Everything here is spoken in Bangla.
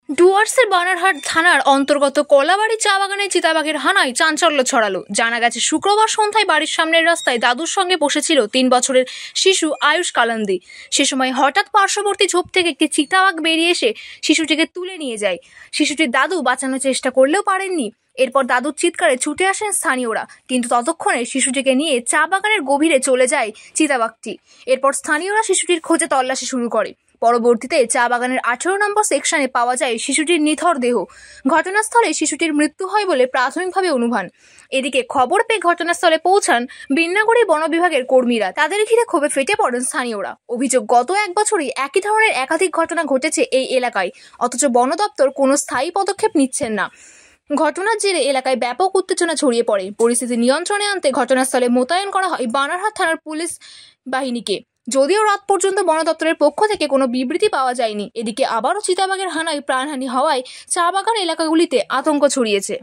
ডুয়ার্সের বানারহাট থানার অন্তর্গত কলাবাড়ি চা বাগানে চিতাবাঘের হানায় চাঞ্চল্য ছড়ালো। জানা গেছে, শুক্রবার সন্ধ্যায় বাড়ির সামনের রাস্তায় দাদুর সঙ্গে বসেছিল ৩ বছরের শিশু আয়ুষ কালান্দি। সে সময় হঠাৎ পার্শ্ববর্তী ঝোপ থেকে একটি চিতাবাঘ বেরিয়ে এসে শিশুটিকে তুলে নিয়ে যায়। শিশুটির দাদু বাঁচানোর চেষ্টা করলেও পারেননি। এরপর দাদুর চিৎকারে ছুটে আসেন স্থানীয়রা, কিন্তু ততক্ষণে শিশুটিকে নিয়ে চা বাগানের গভীরে চলে যায় চিতাবাঘটি। এরপর স্থানীয়রা শিশুটির খোঁজে তল্লাশি শুরু করে। পরবর্তীতে চা বাগানের 18 নম্বর সেকশনে পাওয়া যায় শিশুটির নিথর দেহ। ঘটনাস্থলে শিশুটির মৃত্যু হয় বলে প্রাথমিকভাবে অনুমান। এদিকে খবর পেয়ে ঘটনাস্থলে পৌঁছান বিন্নাগুড়ি বন বিভাগের কর্মীরা। তাদের ঘিরে ক্ষোভে ফেটে পড়েন স্থানীয়রা। অভিযোগ, গত 1 বছরই একই ধরনের একাধিক ঘটনা ঘটেছে এই এলাকায়, অথচ বন দপ্তর কোনো স্থায়ী পদক্ষেপ নিচ্ছেন না। ঘটনার জেরে এলাকায় ব্যাপক উত্তেজনা ছড়িয়ে পড়ে। পরিস্থিতি নিয়ন্ত্রণে আনতে ঘটনাস্থলে মোতায়েন করা হয় বানারহাট থানার পুলিশ বাহিনীকে। যদিও রাত পর্যন্ত বন দপ্তরের পক্ষ থেকে কোনো বিবৃতি পাওয়া যায়নি। এদিকে আবারও চিতাবাঘের হানায় প্রাণহানি হওয়ায় চা বাগান এলাকাগুলিতে আতঙ্ক ছড়িয়েছে।